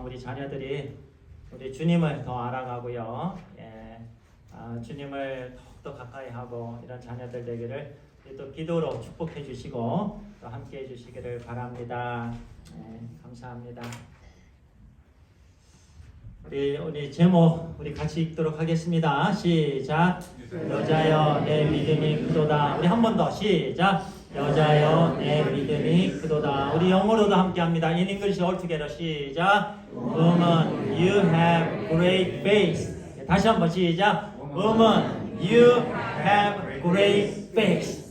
우리 자녀들이 우리 주님을 더 알아가고요. 주님을 더욱더 가까이 하고 이런 자녀들 되기를 또 기도로 축복해 주시고 또 함께 해 주시기를 바랍니다. 감사합니다. 우리 제목 우리 같이 읽도록 하겠습니다. 시작. 여자여 내 믿음이 크도다. 우리 한 번 더 시작. 여자여 내 믿음이 크도다. 우리 영어로도 함께 합니다. In English all together. 시작. Woman, you have great faith. 다시 한번 시작. Woman, you have great faith.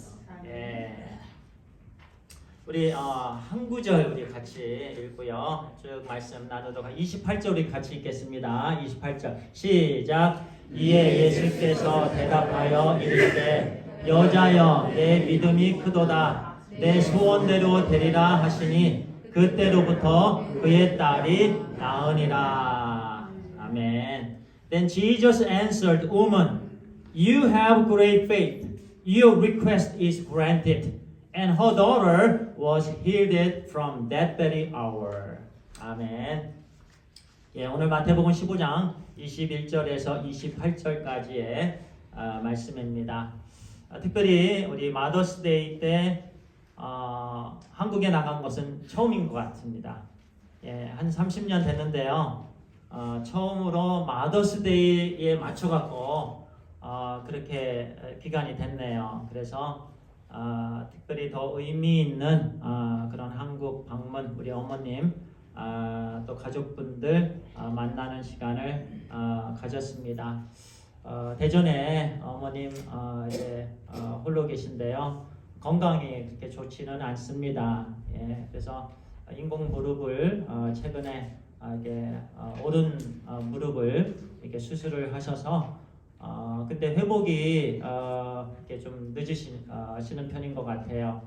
우리 한 구절 우리 같이 읽고요. 쭉 말씀 나누도록 28절 우리 같이 읽겠습니다. 28절 시작. 이에 예수께서 대답하여 이르시되 여자여 내 믿음이 크도다. 내 소원대로 되리라 하시니 그때로부터 그의 딸이 나으니라. 아멘. Then Jesus answered, Woman, you have great faith. Your request is granted. And her daughter was healed from that very hour. 아멘. 오늘 마태복음 15장 21절에서 28절까지의 말씀입니다. 특별히 우리 마더스데이 때 한국에 나간 것은 처음인 것 같습니다. 한 30년 됐는데요. 처음으로 마더스데이에 맞춰갖고 그렇게 기간이 됐네요. 그래서 특별히 더 의미 있는 그런 한국 방문 우리 어머님 또 가족분들 만나는 시간을 가졌습니다. 대전에 어머님 이제 홀로 계신데요. 건강이 그렇게 좋지는 않습니다. 그래서 인공 무릎을 최근에 이렇게 오른 무릎을 이렇게 수술을 하셔서 근데 회복이 이렇게 좀 늦으시는 편인 것 같아요.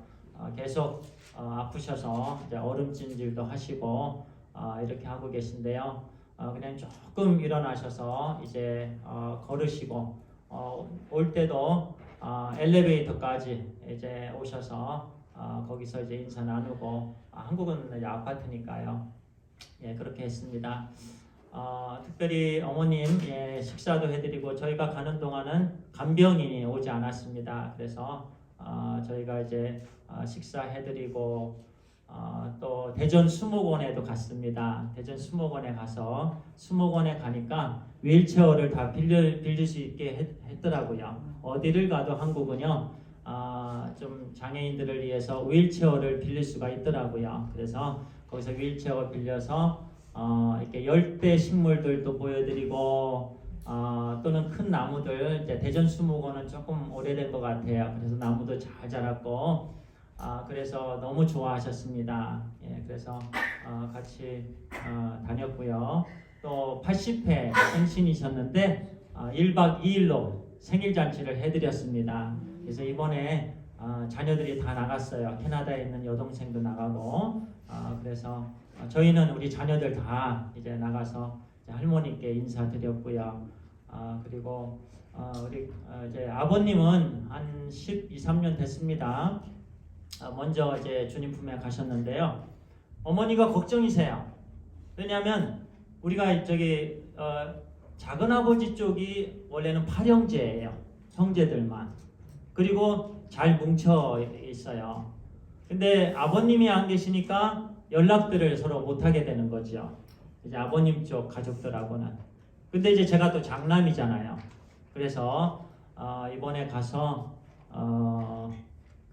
계속 아프셔서 이제 얼음찜질도 하시고 이렇게 하고 계신데요. 그냥 조금 일어나셔서 이제 걸으시고 올 때도 엘리베이터까지 이제 오셔서 거기서 이제 인사 나누고 한국은 이제 아파트니까요. 그렇게 했습니다. 특별히 어머님 식사도 해드리고 저희가 가는 동안은 간병인이 오지 않았습니다. 그래서 저희가 이제 식사해드리고 또 대전 수목원에도 갔습니다. 대전 수목원에 가서 수목원에 가니까 휠체어를 다 빌릴 수 있게 했더라고요. 어디를 가도 한국은요 좀 장애인들을 위해서 휠체어를 빌릴 수가 있더라고요. 그래서 거기서 휠체어 빌려서 이렇게 열대 식물들도 보여드리고 또는 큰 나무들 이제 대전 수목원은 조금 오래된 것 같아요. 그래서 나무도 잘 자랐고 그래서 너무 좋아하셨습니다. 그래서 같이 다녔고요. 또 80회 생신이셨는데 1박 2일로 생일 잔치를 해드렸습니다. 그래서 이번에 자녀들이 다 나갔어요. 캐나다에 있는 여동생도 나가고 그래서 저희는 우리 자녀들 다 이제 나가서 이제 할머니께 인사드렸고요. 그리고 우리 이제 아버님은 한 12, 13년 됐습니다. 먼저 이제 주님 품에 가셨는데요. 어머니가 걱정이세요. 왜냐하면 우리가 저기 작은 아버지 쪽이 원래는 8형제예요. 형제들만. 그리고 잘 뭉쳐 있어요. 근데 아버님이 안 계시니까 연락들을 서로 못하게 되는 거죠. 이제 아버님 쪽 가족들하고는. 근데 이제 제가 또 장남이잖아요. 그래서 이번에 가서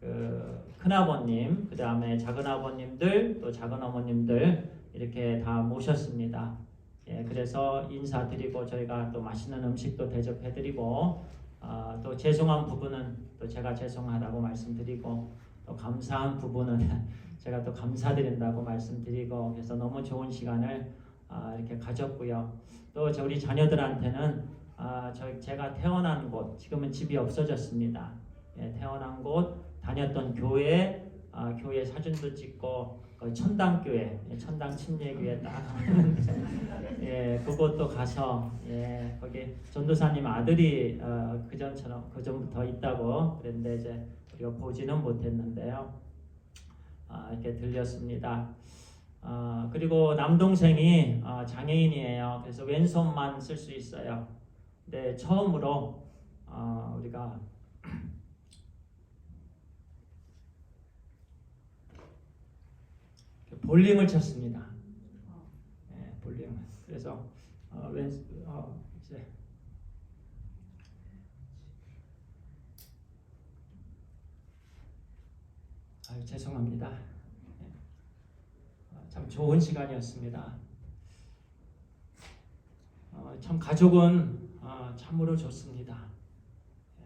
그 큰아버님, 그 다음에 작은아버님들, 또 작은어머님들 이렇게 다 모셨습니다. 그래서 인사드리고 저희가 또 맛있는 음식도 대접해드리고 또 죄송한 부분은 또 제가 죄송하다고 말씀드리고 또 감사한 부분은 제가 또 감사드린다고 말씀드리고 그래서 너무 좋은 시간을 이렇게 가졌고요. 또 우리 자녀들한테는 제가 태어난 곳, 지금은 집이 없어졌습니다. 태어난 곳, 다녔던 교회 사진도 찍고 천당교회, 천당 침례교회 딱 갔는데 그곳도 가서 거기 전도사님 아들이 그전부터 있다고 그랬는데 이제 우리가 보지는 못했는데요. 이렇게 들렸습니다. 그리고 남동생이 장애인이에요. 그래서 왼손만 쓸 수 있어요. 근데 처음으로 우리가 볼링을 쳤습니다. 네, 볼링. 그래서 이제 죄송합니다. 네. 참 좋은 시간이었습니다. 참 가족은 참으로 좋습니다. 네.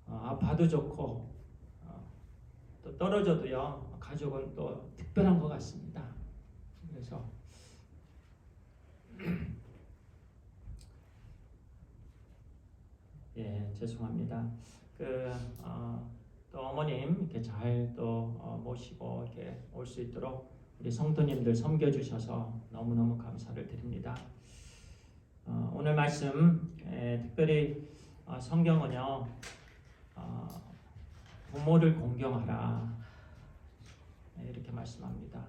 아파도 좋고 또 떨어져도요 가족은 또 특별한 것 같습니다. 그래서 예 죄송합니다. 또 어머님 이렇게 잘 또 모시고 이렇게 올 수 있도록 우리 성도님들 섬겨주셔서 너무너무 감사를 드립니다. 오늘 말씀 특별히 성경은요 부모를 공경하라 이렇게 말씀합니다.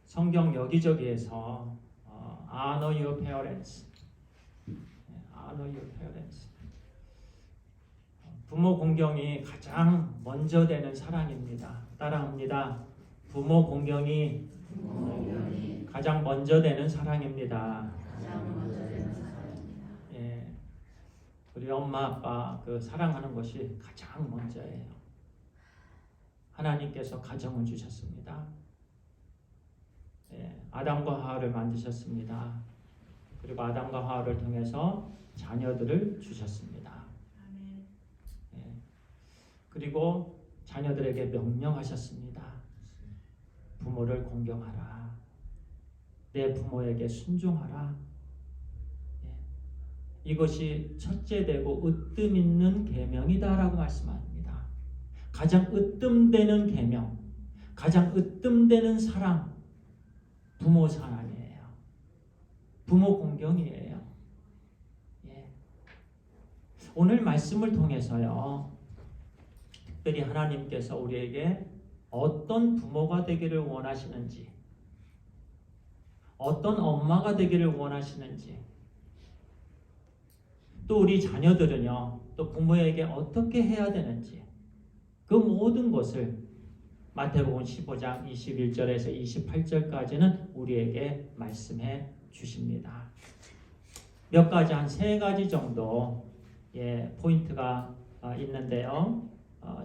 성경 여기저기에서 honor your parents, honor your parents. 부모 공경이 가장 먼저 되는 사랑입니다. 따라합니다. 부모 공경이 가장 먼저 되는 사랑입니다. 예, 우리 엄마 아빠 사랑하는 것이 가장 먼저예요. 하나님께서 가정을 주셨습니다. 예, 아담과 하와를 만드셨습니다. 그리고 아담과 하와를 통해서 자녀들을 주셨습니다. 예, 그리고 자녀들에게 명령하셨습니다. 부모를 공경하라. 내 부모에게 순종하라. 예, 이것이 첫째 되고 으뜸 있는 계명이다라고 말씀합니다. 가장 으뜸되는 계명, 가장 으뜸되는 사랑, 부모 사랑이에요. 부모 공경이에요. 예. 오늘 말씀을 통해서요, 특별히 하나님께서 우리에게 어떤 부모가 되기를 원하시는지, 어떤 엄마가 되기를 원하시는지, 또 우리 자녀들은요, 또 부모에게 어떻게 해야 되는지, 그 모든 것을 마태복음 15장 21절에서 28절까지는 우리에게 말씀해 주십니다. 몇 가지, 한 3가지 정도 포인트가 있는데요.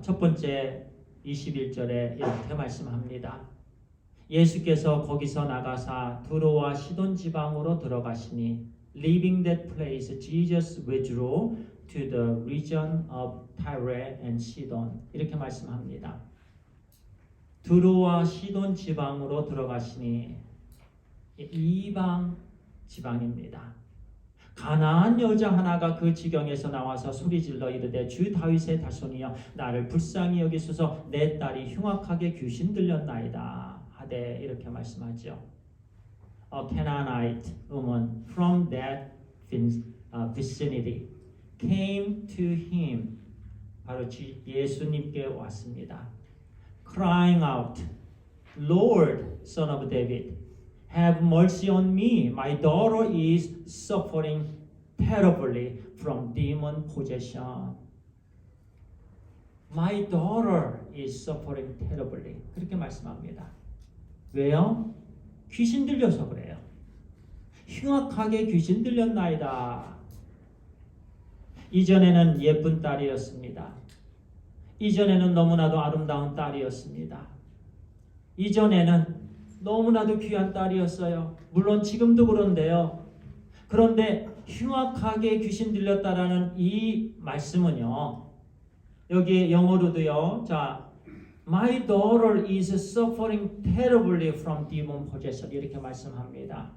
첫 번째 21절에 이렇게 말씀합니다. 예수께서 거기서 나가사 두로와 시돈 지방으로 들어가시니 leaving that place Jesus withdrew to the region of Tyre and Sidon. 이렇게 말씀합니다. 두로와 시돈 지방으로 들어가시니 이방 지방입니다. 가나안 여자 하나가 그 지경에서 나와서 소리질러 이르되 주 다윗의 자손이여 나를 불쌍히 여기소서 내 딸이 흉악하게 귀신 들렸나이다 하되 이렇게 말씀하죠. A Canaanite woman from that vicinity came to him. 바로 예수님께 왔습니다. Crying out, Lord, Son of David, have mercy on me. My daughter is suffering terribly from demon possession. My daughter is suffering terribly. 그렇게 말씀합니다. 왜요? 귀신 들려서 그래요. 흉악하게 귀신 들렸나이다. 이전에는 예쁜 딸이었습니다. 이전에는 너무나도 아름다운 딸이었습니다. 이전에는 너무나도 귀한 딸이었어요. 물론 지금도 그런데요. 그런데 흉악하게 귀신 들렸다라는 이 말씀은요. 여기 영어로도요. 자, My daughter is suffering terribly from demon possession. 이렇게 말씀합니다.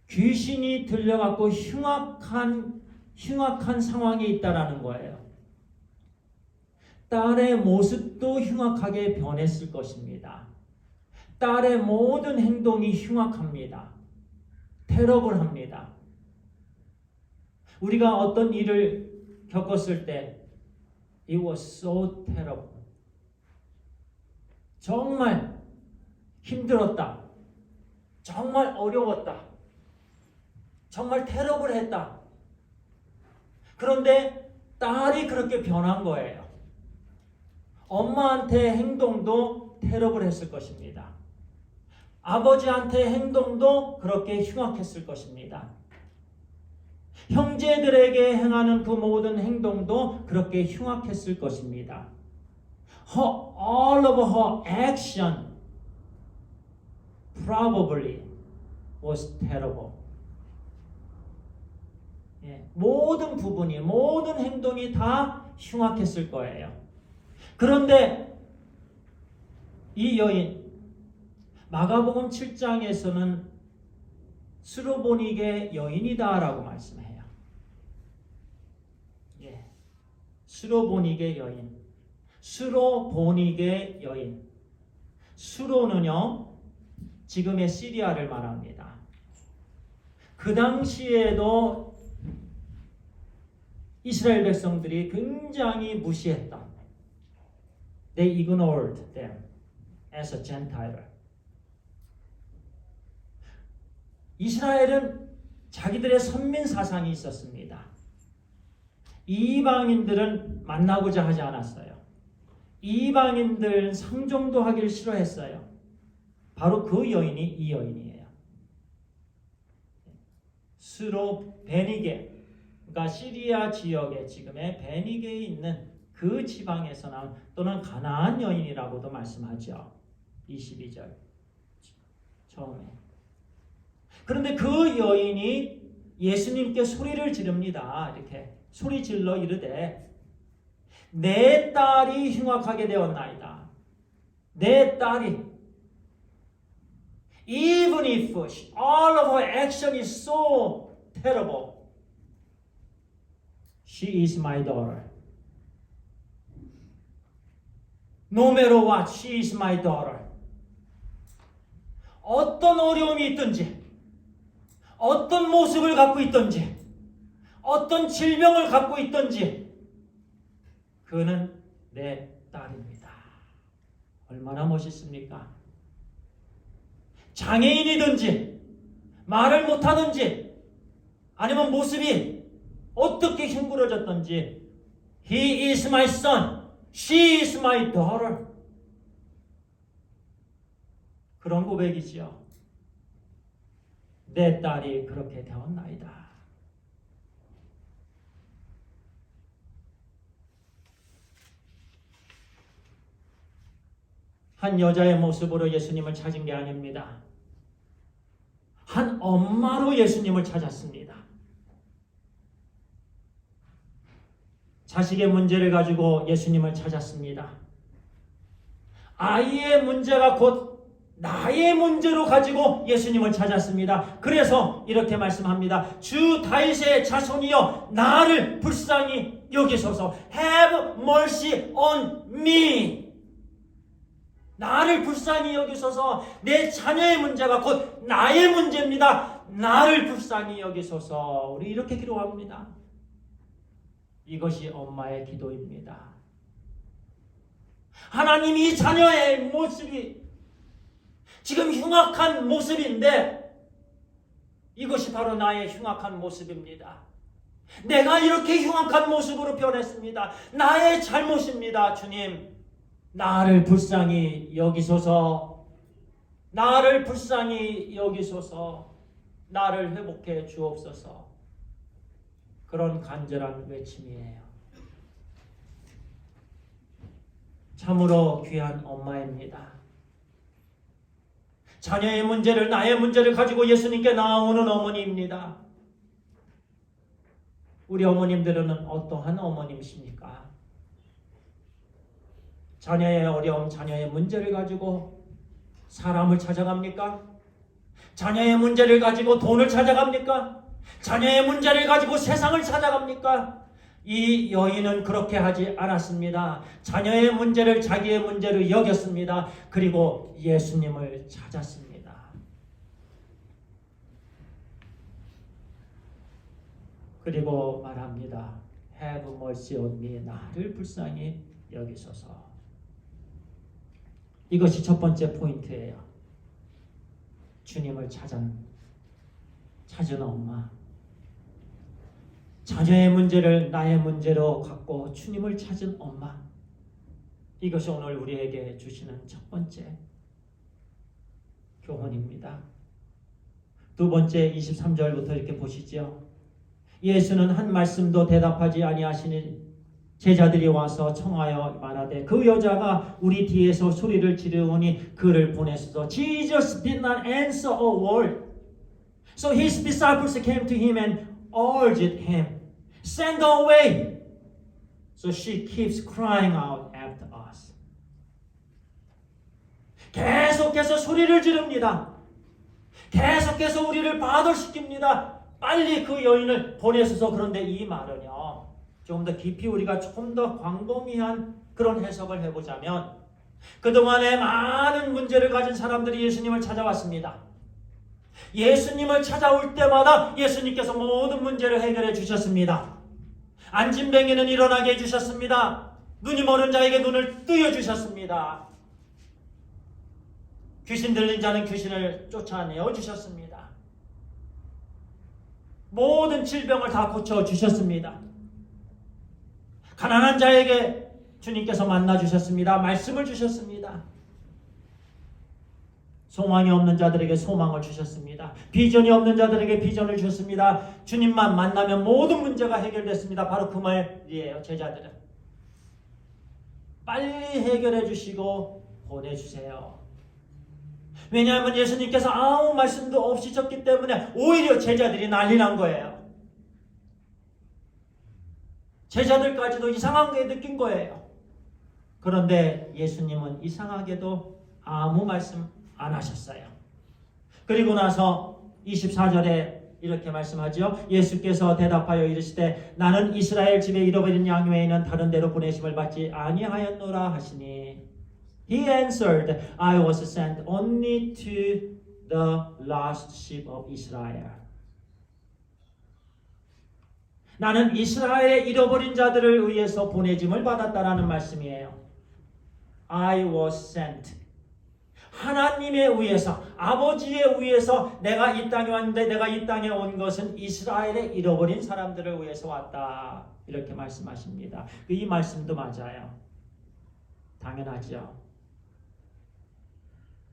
귀신이 들려갖고 흉악한 상황에 있다라는 거예요. 딸의 모습도 흉악하게 변했을 것입니다. 딸의 모든 행동이 흉악합니다. 테러블합니다. 우리가 어떤 일을 겪었을 때 It was so terrible. 정말 힘들었다. 정말 어려웠다. 정말 테러블했다. 그런데 딸이 그렇게 변한 거예요. 엄마한테 행동도 테러블했을 것입니다. 아버지한테 행동도 그렇게 흉악했을 것입니다. 형제들에게 행하는 그 모든 행동도 그렇게 흉악했을 것입니다. All of her action probably was terrible. 모든 부분이, 모든 행동이 다 흉악했을 거예요. 그런데 이 여인, 마가복음 7장에서는 스로보닉의 여인이다라고 말씀해요. 스로보닉의 여인. 스로보닉의 여인. 수로는요, 지금의 시리아를 말합니다. 그 당시에도 이스라엘 백성들이 굉장히 무시했다. They ignored them as a Gentile. 이스라엘은 자기들의 선민 사상이 있었습니다. 이방인들은 만나고자 하지 않았어요. 이방인들 상종도 하기를 싫어했어요. 바로 그 여인이 이 여인이에요. 스로 베니게, 그러니까 시리아 지역의 지금의 베니게에 있는 그 지방에서 나온, 또는 가나안 여인이라고도 말씀하죠. 22절 처음에. 그런데 그 여인이 예수님께 소리를 지릅니다. 이렇게 소리 질러 이르되 내 딸이 흉악하게 되었나이다. 내 딸이 even if all of her action is so terrible, she is my daughter. No matter what, she is my daughter. 어떤 어려움이 있든지, 어떤 모습을 갖고 있든지, 어떤 질병을 갖고 있든지, 그는 내 딸입니다. 얼마나 멋있습니까? 장애인이든지, 말을 못하든지, 아니면 모습이 어떻게 흉부러졌든지, He is my son, she is my daughter. 그런 고백이지요. 내 딸이 그렇게 되었나이다. 한 여자의 모습으로 예수님을 찾은 게 아닙니다. 한 엄마로 예수님을 찾았습니다. 자식의 문제를 가지고 예수님을 찾았습니다. 아이의 문제가 곧 나의 문제로 가지고 예수님을 찾았습니다. 그래서 이렇게 말씀합니다. 주 다윗의 자손이여 나를 불쌍히 여기소서. Have mercy on me. 나를 불쌍히 여기소서. 내 자녀의 문제가 곧 나의 문제입니다. 나를 불쌍히 여기소서. 우리 이렇게 기도합니다. 이것이 엄마의 기도입니다. 하나님, 이 자녀의 모습이 지금 흉악한 모습인데 이것이 바로 나의 흉악한 모습입니다. 내가 이렇게 흉악한 모습으로 변했습니다. 나의 잘못입니다. 주님, 나를 불쌍히 여기소서. 나를 불쌍히 여기소서. 나를 회복해 주옵소서. 그런 간절한 외침이에요. 참으로 귀한 엄마입니다. 자녀의 문제를, 나의 문제를 가지고 예수님께 나오는 어머니입니다. 우리 어머님들은 어떠한 어머님이십니까? 자녀의 어려움, 자녀의 문제를 가지고 사람을 찾아갑니까? 자녀의 문제를 가지고 돈을 찾아갑니까? 자녀의 문제를 가지고 세상을 찾아갑니까? 이 여인은 그렇게 하지 않았습니다. 자녀의 문제를 자기의 문제로 여겼습니다. 그리고 예수님을 찾았습니다. 그리고 말합니다. Have mercy on me. 나를 불쌍히 여기소서. 이것이 첫 번째 포인트예요. 주님을 찾은 엄마. 자녀의 문제를 나의 문제로 갖고 주님을 찾은 엄마. 이것이 오늘 우리에게 주시는 첫 번째 교훈입니다. 두 번째 23절부터 이렇게 보시죠. 예수는 한 말씀도 대답하지 아니하시니 제자들이 와서 청하여 말하되 그 여자가 우리 뒤에서 소리를 지르오니 그를 보내소서. Jesus did not answer a word. So his disciples came to him and urged him, send her away. So she keeps crying out after us. 계속해서 소리를 지릅니다. 계속해서 우리를 바돌시킵니다. 빨리 그 여인을 보내소서. 그런데 이 말은요, 조금 더 깊이 우리가 조금 더 광범위한 그런 해석을 해보자면 그동안에 많은 문제를 가진 사람들이 예수님을 찾아왔습니다. 예수님을 찾아올 때마다 예수님께서 모든 문제를 해결해 주셨습니다. 안진뱅이는 일어나게 해주셨습니다. 눈이 멀은 자에게 눈을 뜨여주셨습니다. 귀신 들린 자는 귀신을 쫓아내어 주셨습니다. 모든 질병을 다 고쳐주셨습니다. 가난한 자에게 주님께서 만나주셨습니다. 말씀을 주셨습니다. 소망이 없는 자들에게 소망을 주셨습니다. 비전이 없는 자들에게 비전을 주셨습니다. 주님만 만나면 모든 문제가 해결됐습니다. 바로 그 말이에요. 제자들은 빨리 해결해 주시고 보내주세요. 왜냐하면 예수님께서 아무 말씀도 없이 졌기 때문에 오히려 제자들이 난리 난 거예요. 제자들까지도 이상한 게 느낀 거예요. 그런데 예수님은 이상하게도 아무 말씀 안 하셨어요. 그리고 나서 24절에 이렇게 말씀하죠. 예수께서 대답하여 이르시되 나는 이스라엘 집에 잃어버린 양 외에는 다른 데로 보내심을 받지 아니하였노라 하시니 He answered, I was sent only to the lost sheep of Israel. 나는 이스라엘의 잃어버린 자들을 위해서 보내짐을 받았다라는 말씀이에요. I was sent. 하나님에 의해서, 아버지에 의해서 내가 이 땅에 왔는데 내가 이 땅에 온 것은 이스라엘의 잃어버린 사람들을 위해서 왔다. 이렇게 말씀하십니다. 이 말씀도 맞아요. 당연하죠.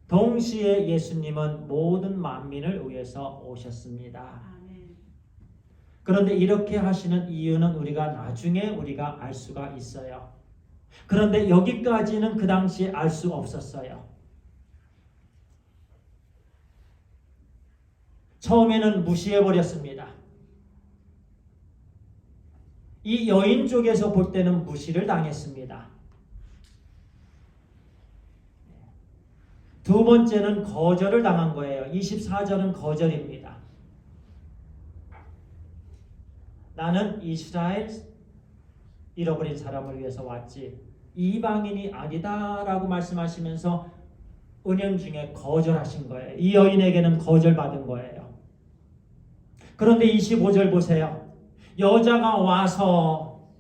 동시에 예수님은 모든 만민을 위해서 오셨습니다. 그런데 이렇게 하시는 이유는 나중에 우리가 알 수가 있어요. 그런데 여기까지는 그 당시에 알 수 없었어요. 처음에는 무시해버렸습니다. 이 여인 쪽에서 볼 때는 무시를 당했습니다. 두 번째는 거절을 당한 거예요. 24절은 거절입니다. 나는 이스라엘 잃어버린 사람을 위해서 왔지 이방인이 아니다라고 말씀하시면서 은연중에 거절하신 거예요. 이 여인에게는 거절받은 거예요. 그런데 25절 보세요. 여자가 와서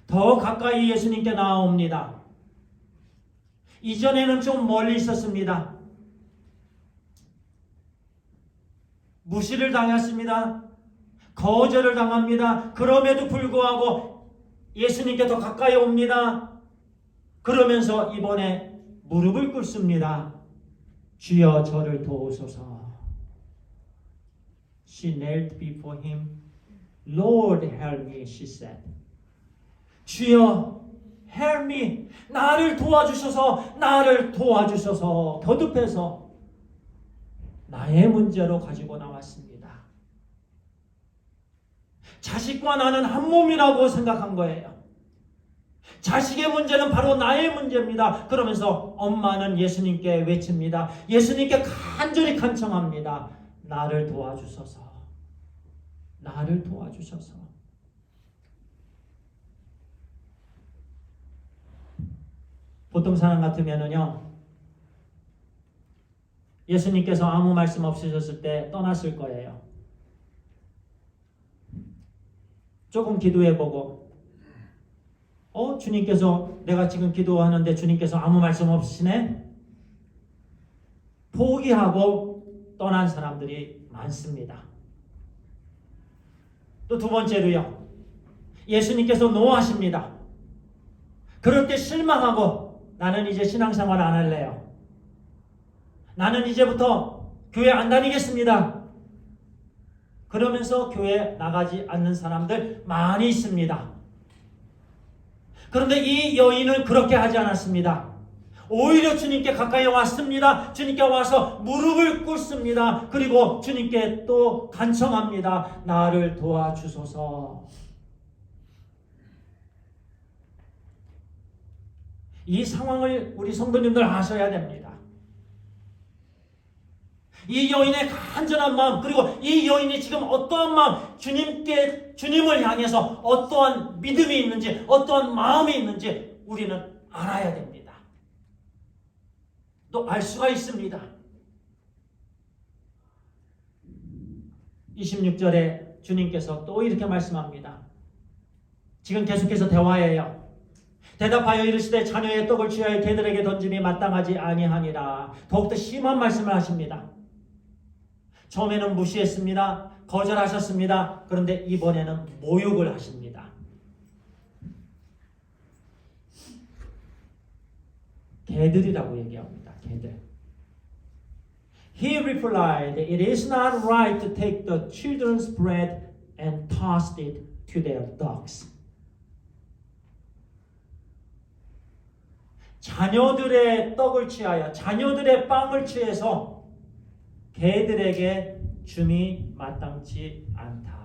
더 가까이 예수님께 나아옵니다. 이전에는 좀 멀리 있었습니다. 무시를 당했습니다. 거절을 당합니다. 그럼에도 불구하고 예수님께 더 가까이 옵니다. 그러면서 이번에 무릎을 꿇습니다. 주여 저를 도우소서. She knelt before him. Lord, help me, she said. 주여, help me. 나를 도와주셔서, 나를 도와주셔서 겨듭해서 나의 문제로 가지고 나왔습니다. 자식과 나는 한 몸이라고 생각한 거예요. 자식의 문제는 바로 나의 문제입니다. 그러면서 엄마는 예수님께 외칩니다. 예수님께 간절히 간청합니다. 나를 도와주소서. 나를 도와주셔서. 보통 사람 같으면은요, 예수님께서 아무 말씀 없으셨을 때 떠났을 거예요. 조금 기도해보고 주님께서 내가 지금 기도하는데 주님께서 아무 말씀 없으시네? 포기하고 떠난 사람들이 많습니다. 또 두 번째로요. 예수님께서 노하십니다. 그럴 때 실망하고 나는 이제 신앙생활 안 할래요. 나는 이제부터 교회 안 다니겠습니다. 그러면서 교회 나가지 않는 사람들 많이 있습니다. 그런데 이 여인은 그렇게 하지 않았습니다. 오히려 주님께 가까이 왔습니다. 주님께 와서 무릎을 꿇습니다. 그리고 주님께 또 간청합니다. 나를 도와주소서. 이 상황을 우리 성도님들 아셔야 됩니다. 이 여인의 간절한 마음, 그리고 이 여인이 지금 어떠한 마음, 주님을 향해서 어떠한 믿음이 있는지, 어떠한 마음이 있는지 우리는 알아야 됩니다. 또 알 수가 있습니다. 26절에 주님께서 또 이렇게 말씀합니다. 지금 계속해서 대화예요. 대답하여 이르시되 자녀의 떡을 취하여 개들에게 던짐이 마땅하지 아니하니라. 더욱더 심한 말씀을 하십니다. 처음에는 무시했습니다. 거절하셨습니다. 그런데 이번에는 모욕을 하십니다. 개들이라고 얘기합니다. 개들. He replied, It is not right to take the children's bread and toss it to their dogs. 자녀들의 떡을 취하여, 자녀들의 빵을 취해서 개들에게 줌이 마땅치 않다.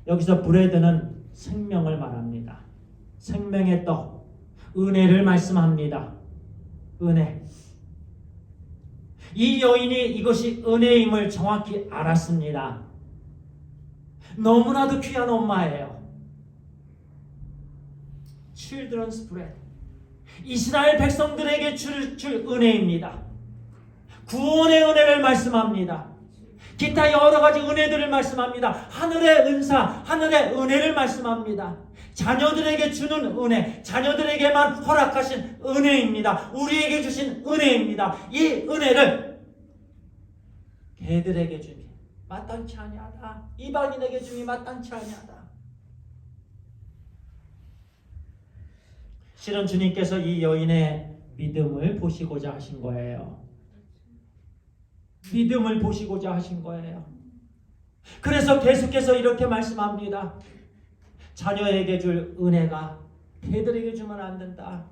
여기서 브레드는 생명을 말합니다. 생명의 떡, 은혜를 말씀합니다. 은혜. 이 여인이 이것이 은혜임을 정확히 알았습니다. 너무나도 귀한 엄마예요. Children's bread. 이스라엘 백성들에게 줄 은혜입니다. 구원의 은혜를 말씀합니다. 기타 여러 가지 은혜들을 말씀합니다. 하늘의 은사, 하늘의 은혜를 말씀합니다. 자녀들에게 주는 은혜, 자녀들에게만 허락하신 은혜입니다. 우리에게 주신 은혜입니다. 이 은혜를 개들에게 주니 마땅치 아니하다. 이방인에게 주니 마땅치 아니하다. 실은 주님께서 이 여인의 믿음을 보시고자 하신 거예요. 믿음을 보시고자 하신 거예요. 그래서 계속해서 이렇게 말씀합니다. 자녀에게 줄 은혜가 개들에게 주면 안 된다.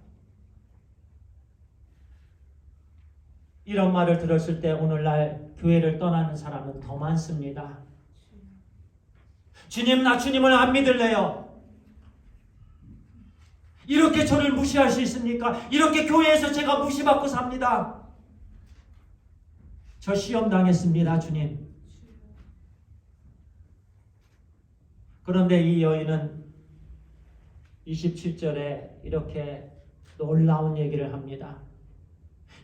이런 말을 들었을 때 오늘날 교회를 떠나는 사람은 더 많습니다. 주님, 나 주님을 안 믿을래요. 이렇게 저를 무시할 수 있습니까? 이렇게 교회에서 제가 무시받고 삽니다. 저 시험 당했습니다, 주님. 그런데 이 여인은 27절에 이렇게 놀라운 얘기를 합니다.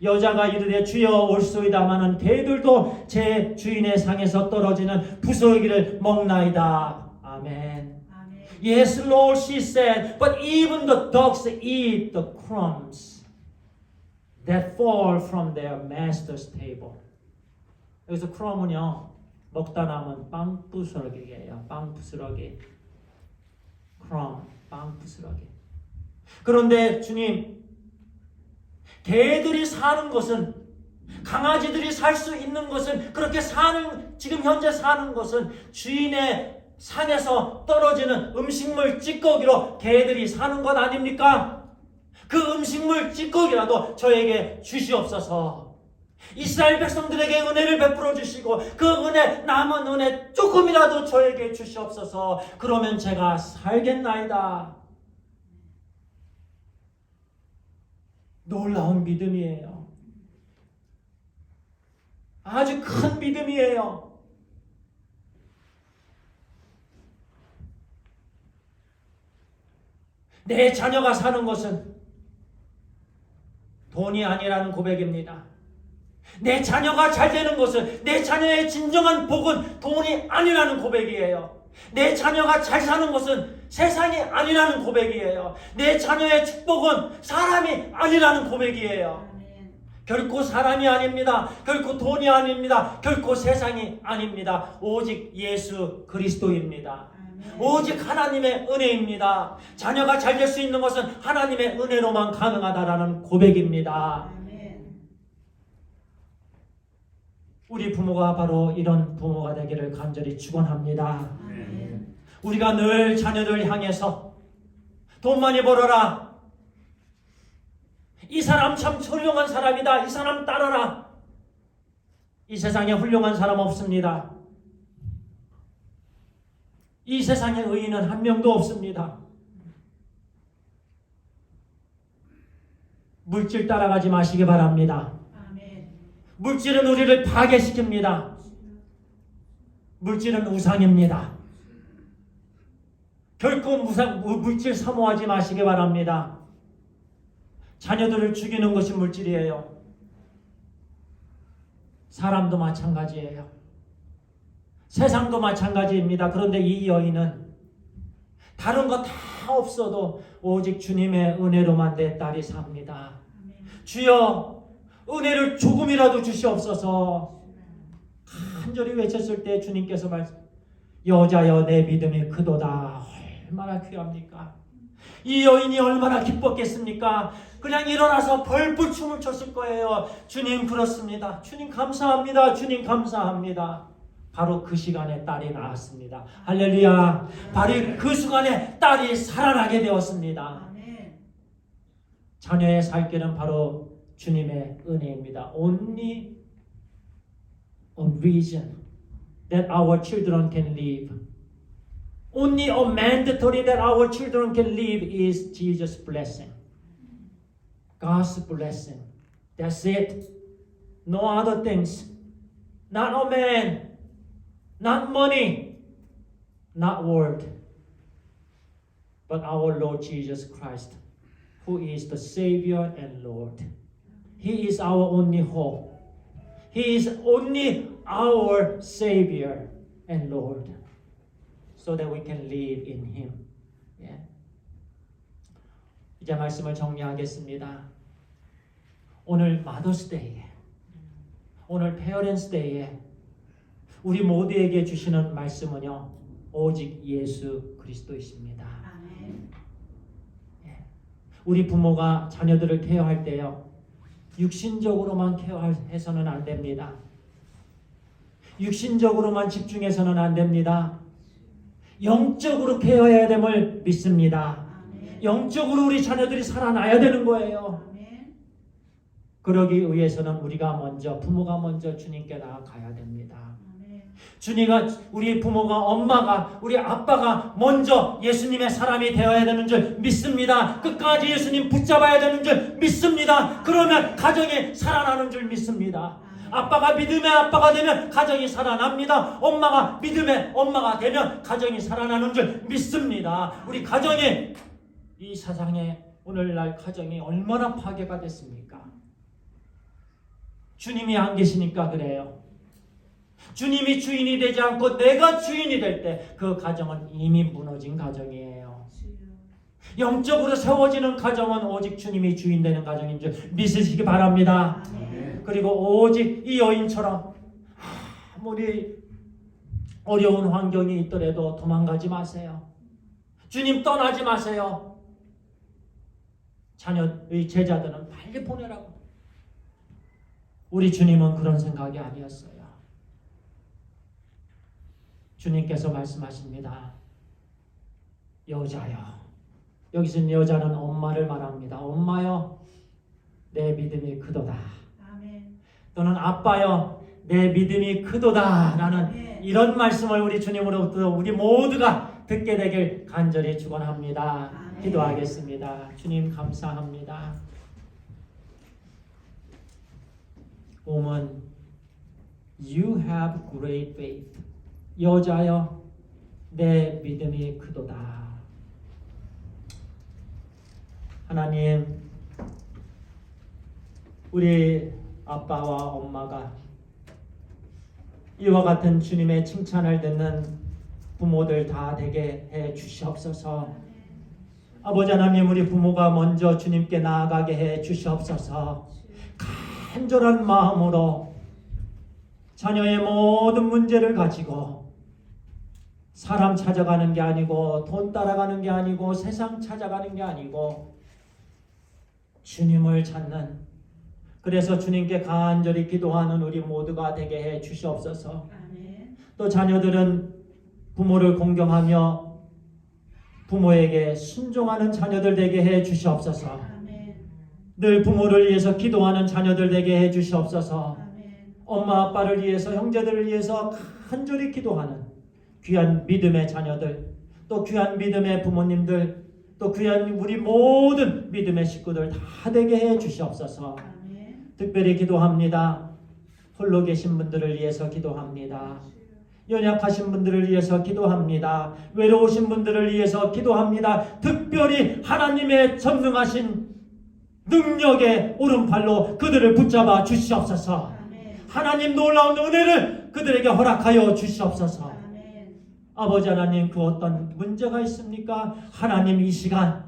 여자가 이르되 주여 올소이다마는 개들도 제 주인의 상에서 떨어지는 부스러기를 먹나이다. 아멘. Yes, Lord, she said, but even the dogs eat the crumbs that fall from their master's table. 여기서 crumb은요, 먹다 남은 빵 부스러기예요. 빵 부스러기. crumb, 빵 부스러기. 그런데 주님, 개들이 사는 것은, 강아지들이 살 수 있는 것은, 그렇게 사는, 지금 현재 사는 것은 주인의 상에서 떨어지는 음식물 찌꺼기로 개들이 사는 것 아닙니까? 그 음식물 찌꺼기라도 저에게 주시옵소서. 이스라엘 백성들에게 은혜를 베풀어 주시고 그 은혜, 남은 은혜 조금이라도 저에게 주시옵소서. 그러면 제가 살겠나이다. 놀라운 믿음이에요. 아주 큰 믿음이에요. 내 자녀가 사는 것은 돈이 아니라는 고백입니다. 내 자녀가 잘 되는 것은, 내 자녀의 진정한 복은 돈이 아니라는 고백이에요. 내 자녀가 잘 사는 것은 세상이 아니라는 고백이에요. 내 자녀의 축복은 사람이 아니라는 고백이에요. 결코 사람이 아닙니다. 결코 돈이 아닙니다. 결코 세상이 아닙니다. 오직 예수 그리스도입니다. 오직 하나님의 은혜입니다. 자녀가 잘 될 수 있는 것은 하나님의 은혜로만 가능하다라는 고백입니다. 우리 부모가 바로 이런 부모가 되기를 간절히 축원합니다. 우리가 늘 자녀들 향해서 돈 많이 벌어라. 이 사람 참 훌륭한 사람이다. 이 사람 따라라. 이 세상에 훌륭한 사람 없습니다. 이 세상에 의인은 한 명도 없습니다. 물질 따라가지 마시기 바랍니다. 물질은 우리를 파괴시킵니다. 물질은 우상입니다. 결코 물질 사모하지 마시기 바랍니다. 자녀들을 죽이는 것이 물질이에요. 사람도 마찬가지예요. 세상도 마찬가지입니다. 그런데 이 여인은 다른 거 다 없어도 오직 주님의 은혜로만 내 딸이 삽니다. 주여 은혜를 조금이라도 주시옵소서. 간절히 외쳤을 때 주님께서 여자여 내 믿음이 크도다. 얼마나 귀합니까? 이 여인이 얼마나 기뻤겠습니까? 그냥 일어나서 벌벌 춤을 췄을 거예요. 주님 그렇습니다. 주님 감사합니다. 주님 감사합니다. 바로 그 시간에 딸이 나왔습니다. 할렐루야. 바로 그 순간에 딸이 살아나게 되었습니다. 자녀의 살 길은 바로 주님의 은혜입니다. Only a reason that our children can live. Only a mandatory that our children can live is Jesus' blessing. God's blessing. That's it. No other things. Not a man. Not money. Not world. But our Lord Jesus Christ, who is the Savior and Lord. He is our only hope. He is only our Savior and Lord. So that we can live in Him. Yeah. 이제 말씀을 정리하겠습니다. 오늘 마더스데이에, 오늘 페어런스데이에 우리 모두에게 주시는 말씀은요, 오직 예수 그리스도이십니다. 예. 우리 부모가 자녀들을 케어할 때요, 육신적으로만 케어해서는 안 됩니다. 육신적으로만 집중해서는 안 됩니다. 영적으로 케어해야 됨을 믿습니다. 영적으로 우리 자녀들이 살아나야 되는 거예요. 그러기 위해서는 우리가 먼저, 부모가 먼저 주님께 나아가야 됩니다. 주님가 우리 부모가, 엄마가, 우리 아빠가 먼저 예수님의 사람이 되어야 되는 줄 믿습니다. 끝까지 예수님 붙잡아야 되는 줄 믿습니다. 그러면 가정이 살아나는 줄 믿습니다. 아빠가 믿음의 아빠가 되면 가정이 살아납니다. 엄마가 믿음의 엄마가 되면 가정이 살아나는 줄 믿습니다. 우리 가정이, 이 세상에 오늘날 가정이 얼마나 파괴가 됐습니까? 주님이 안 계시니까 그래요. 주님이 주인이 되지 않고 내가 주인이 될 때 그 가정은 이미 무너진 가정이에요. 영적으로 세워지는 가정은 오직 주님이 주인 되는 가정인 줄 믿으시기 바랍니다. 그리고 오직 이 여인처럼 아무리 어려운 환경이 있더라도 도망가지 마세요. 주님 떠나지 마세요. 자녀의 제자들은 빨리 보내라고. 우리 주님은 그런 생각이 아니었어요. 주님께서 말씀하십니다. 여자여. 여기서 여자는 엄마를 말합니다. 엄마여, 내 믿음이 크도다. 아멘. 또는 아빠여, 내 믿음이 크도다. 라는 이런 말씀을 우리 주님으로부터 우리 모두가 듣게 되길 간절히 축원합니다. 아멘. 기도하겠습니다. 주님 감사합니다. Woman, you have great faith. 여자여, 내 믿음이 크도다. 하나님, 우리 아빠와 엄마가 이와 같은 주님의 칭찬을 듣는 부모들 다 되게 해 주시옵소서. 아버지 하나님, 우리 부모가 먼저 주님께 나아가게 해 주시옵소서. 간절한 마음으로 자녀의 모든 문제를 가지고 사람 찾아가는 게 아니고 돈 따라가는 게 아니고 세상 찾아가는 게 아니고 주님을 찾는, 그래서 주님께 간절히 기도하는 우리 모두가 되게 해 주시옵소서. 또 자녀들은 부모를 공경하며 부모에게 순종하는 자녀들 되게 해 주시옵소서. 늘 부모를 위해서 기도하는 자녀들 되게 해 주시옵소서. 엄마 아빠를 위해서, 형제들을 위해서 간절히 기도하는 귀한 믿음의 자녀들, 또 귀한 믿음의 부모님들, 또 귀한 우리 모든 믿음의 식구들 다 되게 해 주시옵소서. 특별히 기도합니다. 홀로 계신 분들을 위해서 기도합니다. 연약하신 분들을 위해서 기도합니다. 외로우신 분들을 위해서 기도합니다. 특별히 하나님의 전능하신 능력의 오른팔로 그들을 붙잡아 주시옵소서. 하나님 놀라운 은혜를 그들에게 허락하여 주시옵소서. 아버지 하나님, 그 어떤 문제가 있습니까? 하나님, 이 시간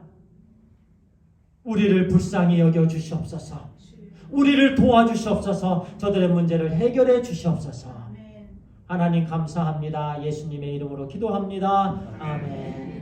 우리를 불쌍히 여겨 주시옵소서. 우리를 도와주시옵소서. 저들의 문제를 해결해 주시옵소서. 하나님 감사합니다. 예수님의 이름으로 기도합니다. 아멘.